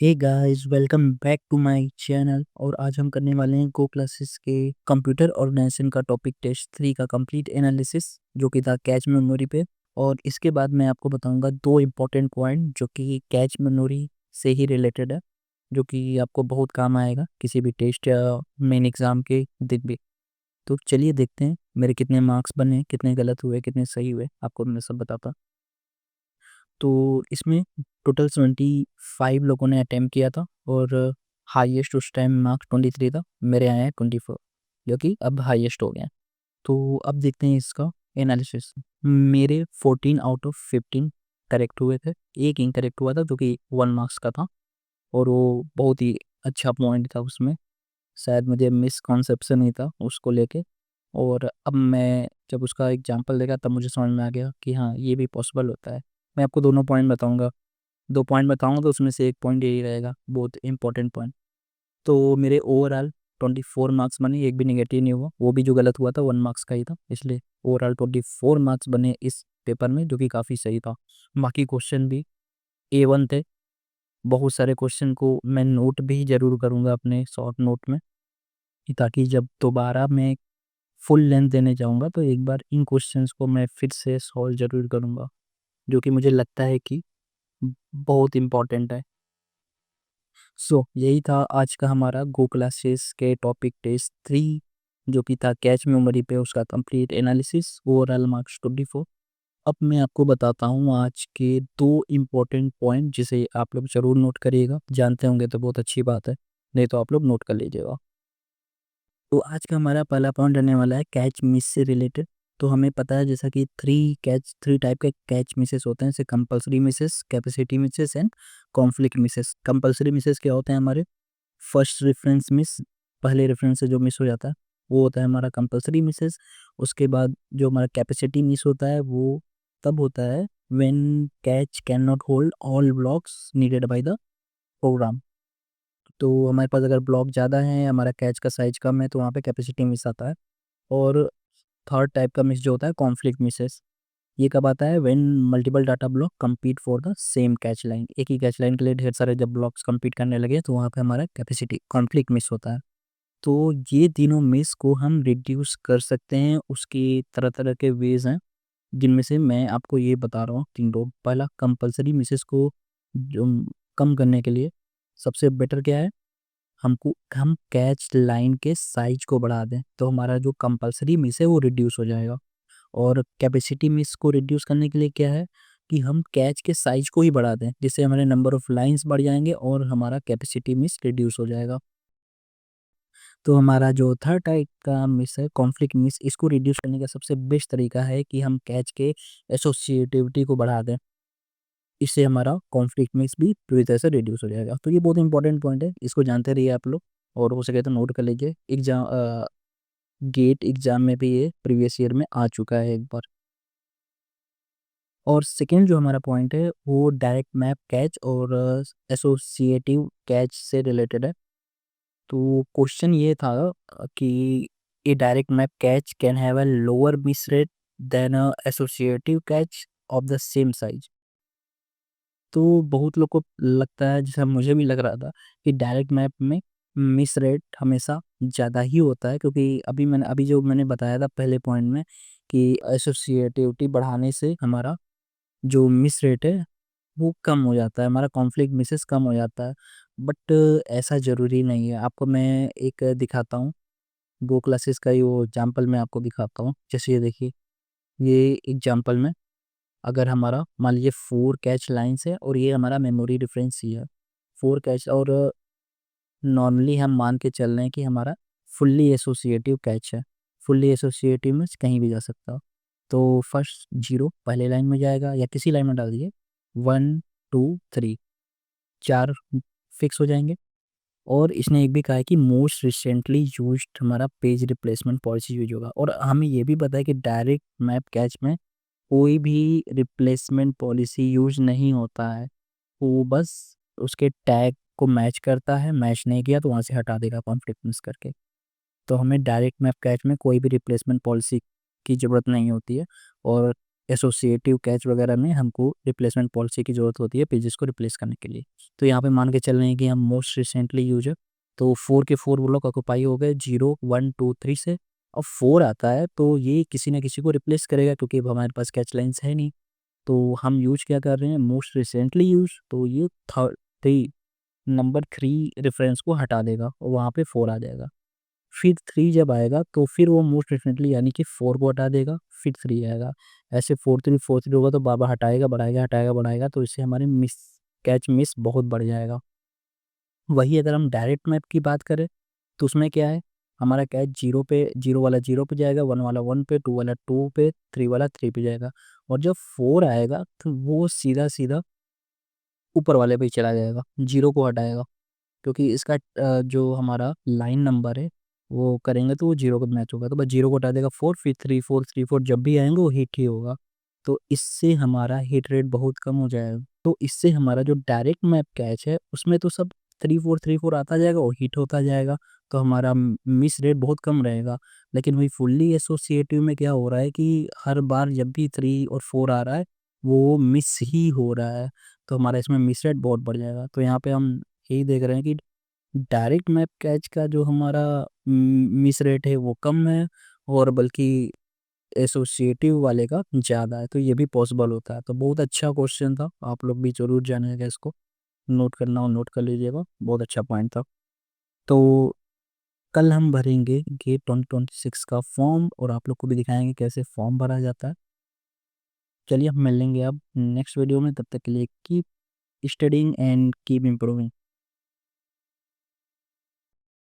Hey guys, welcome back to my channel. और आज हम करने वाले हैं गो क्लासेस के कंप्यूटर ऑर्गेनाइजेशन का टॉपिक टेस्ट 3 का कंप्लीट एनालिसिस, जो कि था कैच मेमोरी पे। और इसके बाद मैं आपको बताऊंगा दो इम्पोर्टेंट पॉइंट जो कि कैच मेमोरी से ही रिलेटेड है, जो कि आपको बहुत काम आएगा किसी भी टेस्ट या मेन एग्जाम के दिन भी। तो चलिए देखते हैं मेरे कितने मार्क्स बने, कितने गलत हुए, कितने सही हुए, आपको मैं सब बताता। तो इसमें टोटल 25 लोगों ने अटेम्प्ट किया था और हाईएस्ट उस टाइम मार्क्स 23 था। मेरे आए हैं 24, जो कि अब हाईएस्ट हो गया है। तो अब देखते हैं इसका एनालिसिस। मेरे 14 आउट ऑफ 15 करेक्ट हुए थे। एक इनकरेक्ट हुआ था जो कि 1 मार्क्स का था, और वो बहुत ही अच्छा पॉइंट था उसमें। शायद मुझे मिसकॉन्सेप्शन ही था उसको लेके। और अब मैं जब उसका एग्जाम्पल देखा तब मुझे समझ में आ गया कि हाँ, ये भी पॉसिबल होता है। मैं आपको दोनों पॉइंट बताऊंगा, 2 पॉइंट बताऊंगा, तो उसमें से एक पॉइंट यही रहेगा, बहुत इंपॉर्टेंट पॉइंट। तो मेरे ओवरऑल 24 मार्क्स बने, एक भी नेगेटिव नहीं हुआ। वो भी जो गलत हुआ था 1 मार्क्स का ही था, इसलिए ओवरऑल 24 मार्क्स बने इस पेपर में, जो कि काफ़ी सही था। बाकी क्वेश्चन भी A1 थे। बहुत सारे क्वेश्चन को मैं नोट भी जरूर करूंगा अपने शॉर्ट नोट में, ताकि जब दोबारा मैं फुल लेंथ देने जाऊंगा तो एक बार इन क्वेश्चंस को मैं फिर से सॉल्व जरूर करूंगा, जो कि मुझे लगता है कि बहुत इंपॉर्टेंट है। यही था आज का हमारा गो क्लासेस के टॉपिक टेस्ट 3, जो कि था कैच मेमोरी पे, उसका कंप्लीट एनालिसिस, ओवरऑल मार्क्स 24। अब मैं आपको बताता हूँ आज के दो इम्पोर्टेंट पॉइंट, जिसे आप लोग जरूर नोट करिएगा। जानते होंगे तो बहुत अच्छी बात है, नहीं तो आप लोग नोट कर लीजिएगा। तो आज का हमारा पहला पॉइंट रहने वाला है कैच मिस से रिलेटेड। तो हमें पता है जैसा कि थ्री टाइप के कैच मिसेस होते हैं, जैसे compulsory Mrs, capacity Mrs and conflict Mrs. Compulsory Mrs क्या होते हैं? हमारे फर्स्ट रेफरेंस मिस, पहले रेफरेंस से जो मिस हो जाता है वो होता है हमारा कंपलसरी मिसेस। उसके बाद जो हमारा कैपेसिटी मिस होता है वो तब होता है when cache can not hold all blocks needed by the program. तो हमारे पास अगर ब्लॉक ज़्यादा है, हमारा कैच का साइज कम है, तो वहाँ पे कैपेसिटी मिस आता है। और थर्ड टाइप का मिस जो होता है कॉन्फ्लिक्ट मिसेस, ये कब आता है? When multiple data block compete for the same catch line. एक ही कैच लाइन के लिए ढेर सारे जब ब्लॉक्स compete करने लगे तो वहाँ पे हमारा कैपेसिटी कॉन्फ्लिक्ट मिस होता है। तो ये तीनों मिस को हम रिड्यूस कर सकते हैं, उसके तरह तरह के वेज हैं, जिनमें से मैं आपको ये बता रहा हूँ तीनों। पहला, कंपलसरी मिसेस को जो कम करने के लिए सबसे बेटर क्या है? हम कैच लाइन के साइज को बढ़ा दें, तो हमारा जो कंपलसरी मिस है वो रिड्यूस हो जाएगा। और कैपेसिटी मिस को रिड्यूस करने के लिए क्या है कि हम कैच के साइज को ही बढ़ा दें, जिससे हमारे नंबर ऑफ लाइंस बढ़ जाएंगे और हमारा कैपेसिटी मिस रिड्यूस हो जाएगा। तो हमारा जो थर्ड टाइप का मिस है कॉन्फ्लिक्ट मिस, इसको रिड्यूस करने का सबसे बेस्ट तरीका है कि हम कैच के एसोसिएटिविटी को बढ़ा दें। इससे हमारा कॉन्फ्लिक्ट मिस भी पूरी तरह से रिड्यूस हो जाएगा। तो ये बहुत इंपॉर्टेंट पॉइंट है, इसको जानते रहिए आप लोग, और हो सके तो नोट कर लीजिए। एग्जाम गेट एग्जाम में भी ये प्रीवियस ईयर में आ चुका है एक बार। और सेकेंड जो हमारा पॉइंट है वो डायरेक्ट मैप कैच और एसोसिएटिव कैच से रिलेटेड है। तो क्वेश्चन ये था कि a direct map cache can have a lower miss rate than a associative cache of the same size. तो बहुत लोग को लगता है, जैसा मुझे भी लग रहा था, कि डायरेक्ट मैप में मिस रेट हमेशा ज़्यादा ही होता है, क्योंकि अभी जो मैंने बताया था पहले पॉइंट में कि एसोसिएटिविटी बढ़ाने से हमारा जो मिस रेट है वो कम हो जाता है, हमारा कॉन्फ्लिक्ट मिसेस कम हो जाता है। बट ऐसा ज़रूरी नहीं है। आपको मैं एक दिखाता हूँ, गो क्लासेस का ही वो एग्जाम्पल मैं आपको दिखाता हूँ। जैसे ये देखिए, ये एग्जाम्पल में अगर हमारा मान लीजिए 4 कैच लाइन्स है और ये हमारा मेमोरी रेफरेंस ही है 4 कैच, और नॉर्मली हम मान के चल रहे हैं कि हमारा फुल्ली एसोसिएटिव कैच है। फुल्ली एसोसिएटिव में कहीं भी जा सकता हो। तो फर्स्ट 0 पहले लाइन में जाएगा, या किसी लाइन में डाल दीजिए, 1 2 3, 4 फिक्स हो जाएंगे। और इसने एक भी कहा है कि मोस्ट रिसेंटली यूज्ड हमारा पेज रिप्लेसमेंट पॉलिसी यूज होगा। और हमें ये भी पता है कि डायरेक्ट मैप कैच में कोई भी रिप्लेसमेंट पॉलिसी यूज नहीं होता है। वो बस उसके टैग को मैच करता है, मैच नहीं किया तो वहाँ से हटा देगा कॉन्फ्लिक्ट मिस करके। तो हमें डायरेक्ट मैप कैच में कोई भी रिप्लेसमेंट पॉलिसी की ज़रूरत नहीं होती है। और एसोसिएटिव कैच वगैरह में हमको रिप्लेसमेंट पॉलिसी की ज़रूरत होती है पेजेस को रिप्लेस करने के लिए। तो यहाँ पे मान के चल रहे हैं कि हम मोस्ट रिसेंटली यूजर, तो 4 के 4 ब्लॉक ऑक्यूपाई हो गए 0 1 2 3 से। अब 4 आता है तो ये किसी ना किसी को रिप्लेस करेगा क्योंकि अब हमारे पास कैच लाइन्स है नहीं। तो हम यूज क्या कर रहे हैं, मोस्ट रिसेंटली यूज, तो ये थ्री नंबर 3 रेफरेंस को हटा देगा और वहाँ पे 4 आ जाएगा। फिर 3 जब आएगा तो फिर वो मोस्ट डेफिनेटली यानी कि 4 को हटा देगा, फिर 3 आएगा। ऐसे 4 3 होगा तो बार-बार हटाएगा, बढ़ाएगा, हटाएगा, बढ़ाएगा, तो इससे हमारे कैच मिस बहुत बढ़ जाएगा। वही अगर हम डायरेक्ट मैप की बात करें तो उसमें क्या है, हमारा कैच 0 पे 0 वाला 0 पे जाएगा, 1 वाला 1 पे, 2 वाला 2 पे, 3 वाला 3 पे जाएगा और जब 4 आएगा तो वो सीधा-सीधा ऊपर वाले पे ही चला जाएगा, 0 को हटाएगा। क्योंकि इसका जो हमारा लाइन नंबर है वो करेंगे तो वो 0 को मैच होगा, तो बस 0 को हटा देगा 4, फिर 3 4 3 4 जब भी आएँगे वो हिट ही होगा। तो इससे हमारा हिट रेट बहुत कम हो जाएगा। तो इससे हमारा जो डायरेक्ट मैप कैच है उसमें तो सब 3 4 आता जाएगा और हिट होता जाएगा, तो हमारा मिस रेट बहुत कम रहेगा। लेकिन वही फुल्ली एसोसिएटिव में क्या हो रहा है कि हर बार जब भी 3 और 4 आ रहा है वो मिस ही हो रहा है, तो हमारा इसमें मिस रेट बहुत बढ़ जाएगा। तो यहाँ पे हम यही देख रहे हैं कि डायरेक्ट मैप कैच का जो हमारा मिस रेट है वो कम है और बल्कि एसोसिएटिव वाले का ज़्यादा है, तो ये भी पॉसिबल होता है। तो बहुत अच्छा क्वेश्चन था, आप लोग भी ज़रूर जानिएगा इसको, नोट करना हो नोट कर लीजिएगा, बहुत अच्छा पॉइंट था। तो कल हम भरेंगे गेट 2026 का फॉर्म और आप लोग को भी दिखाएंगे कैसे फॉर्म भरा जाता है। चलिए हम मिलेंगे अब नेक्स्ट वीडियो में, तब तक के लिए keep studying and keep improving.